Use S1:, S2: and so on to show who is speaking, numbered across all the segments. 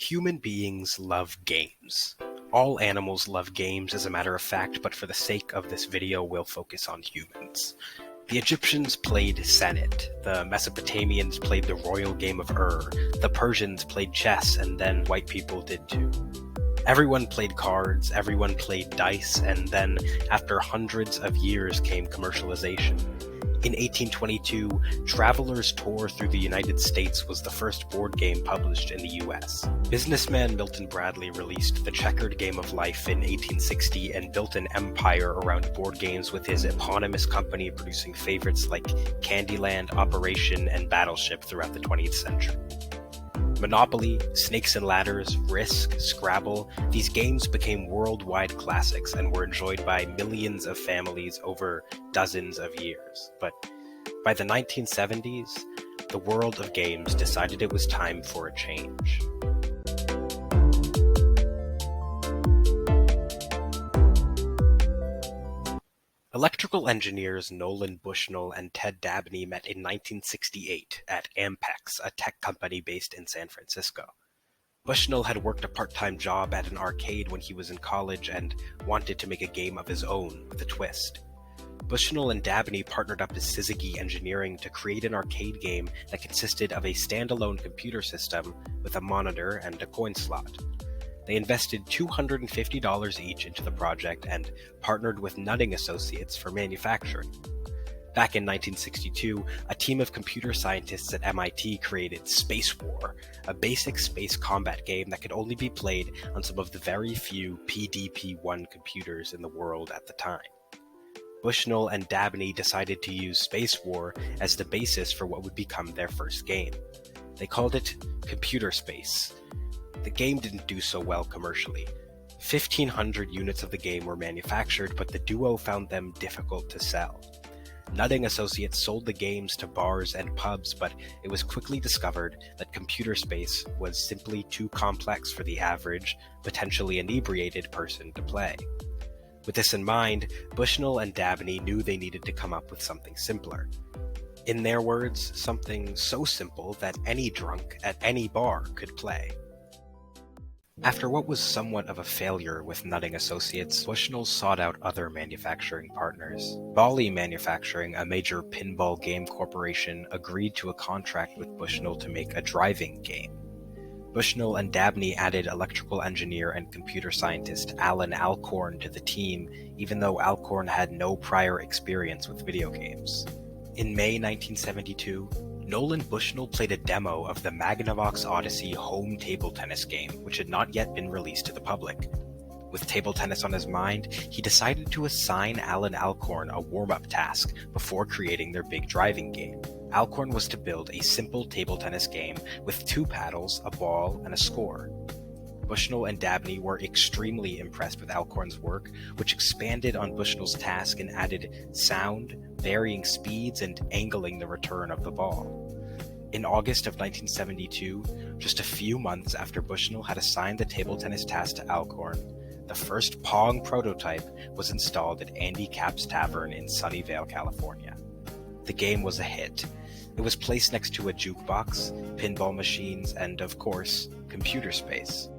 S1: Human beings love games. All animals love games as a matter of fact, but for the sake of this video, we'll focus on humans. The Egyptians played Senet, the Mesopotamians played the royal game of Ur, the Persians played chess, and then white people did too. Everyone played cards, everyone played dice, and then, after hundreds of years, came commercialization. In 1822, Traveler's Tour Through the United States was the first board game published in the US. Businessman Milton Bradley released The Checkered Game of Life in 1860 and built an empire around board games with his eponymous company producing favorites like Candyland, Operation, and Battleship throughout the 20th century. Monopoly, Snakes and Ladders, Risk, Scrabble, these games became worldwide classics and were enjoyed by millions of families over dozens of years. But by the 1970s, the world of games decided it was time for a change. Electrical engineers Nolan Bushnell and Ted Dabney met in 1968 at Ampex, a tech company based in San Francisco. Bushnell had worked a part-time job at an arcade when he was in college and wanted to make a game of his own with a twist. Bushnell and Dabney partnered up as Syzygy Engineering to create an arcade game that consisted of a standalone computer system with a monitor and a coin slot. They invested $250 each into the project and partnered with Nutting Associates for manufacturing. Back in 1962, a team of computer scientists at MIT created Space War, a basic space combat game that could only be played on some of the very few PDP-1 computers in the world at the time. Bushnell and Dabney decided to use Space War as the basis for what would become their first game. They called it Computer Space. The game didn't do so well commercially. 1,500 units of the game were manufactured, but the duo found them difficult to sell. Nutting Associates sold the games to bars and pubs, but it was quickly discovered that Computer Space was simply too complex for the average, potentially inebriated person to play. With this in mind, Bushnell and Dabney knew they needed to come up with something simpler. In their words, something so simple that any drunk at any bar could play. After what was somewhat of a failure with Nutting Associates, Bushnell sought out other manufacturing partners. Bally Manufacturing, a major pinball game corporation, agreed to a contract with Bushnell to make a driving game. Bushnell and Dabney added electrical engineer and computer scientist Alan Alcorn to the team, even though Alcorn had no prior experience with video games. In May 1972, Nolan Bushnell played a demo of the Magnavox Odyssey home table tennis game, which had not yet been released to the public. With table tennis on his mind, he decided to assign Alan Alcorn a warm-up task before creating their big driving game. Alcorn was to build a simple table tennis game with 2 paddles, a ball, and a score. Bushnell and Dabney were extremely impressed with Alcorn's work, which expanded on Bushnell's task and added sound, varying speeds, and angling the return of the ball. In August of 1972, just a few months after Bushnell had assigned the table tennis task to Alcorn, the first Pong prototype was installed at Andy Capp's Tavern in Sunnyvale, California. The game was a hit. It was placed next to a jukebox, pinball machines, and, of course, Computer Space.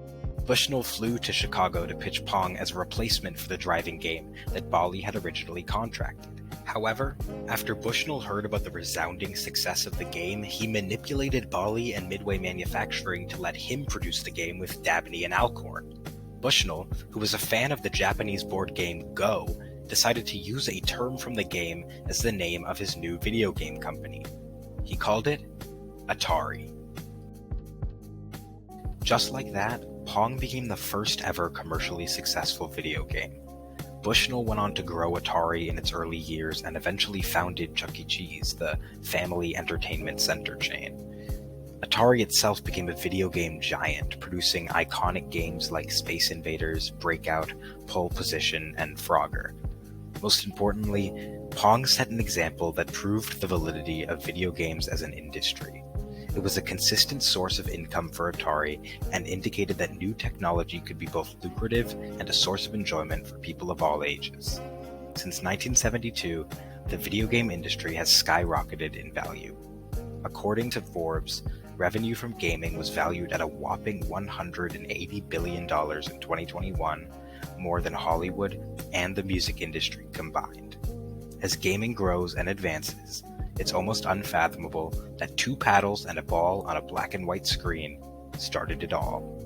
S1: Bushnell flew to Chicago to pitch Pong as a replacement for the driving game that Bally had originally contracted. However, after Bushnell heard about the resounding success of the game, he manipulated Bally and Midway Manufacturing to let him produce the game with Dabney and Alcorn. Bushnell, who was a fan of the Japanese board game Go, decided to use a term from the game as the name of his new video game company. He called it Atari. Just like that, Pong became the first ever commercially successful video game. Bushnell went on to grow Atari in its early years and eventually founded Chuck E. Cheese, the family entertainment center chain. Atari itself became a video game giant, producing iconic games like Space Invaders, Breakout, Pole Position, and Frogger. Most importantly, Pong set an example that proved the validity of video games as an industry. It was a consistent source of income for Atari and indicated that new technology could be both lucrative and a source of enjoyment for people of all ages. Since 1972, the video game industry has skyrocketed in value. According to Forbes, Revenue from gaming was valued at a whopping $180 billion in 2021, more than Hollywood and the music industry combined. As gaming grows and advances, it's almost unfathomable that two paddles and a ball on a black and white screen started it all.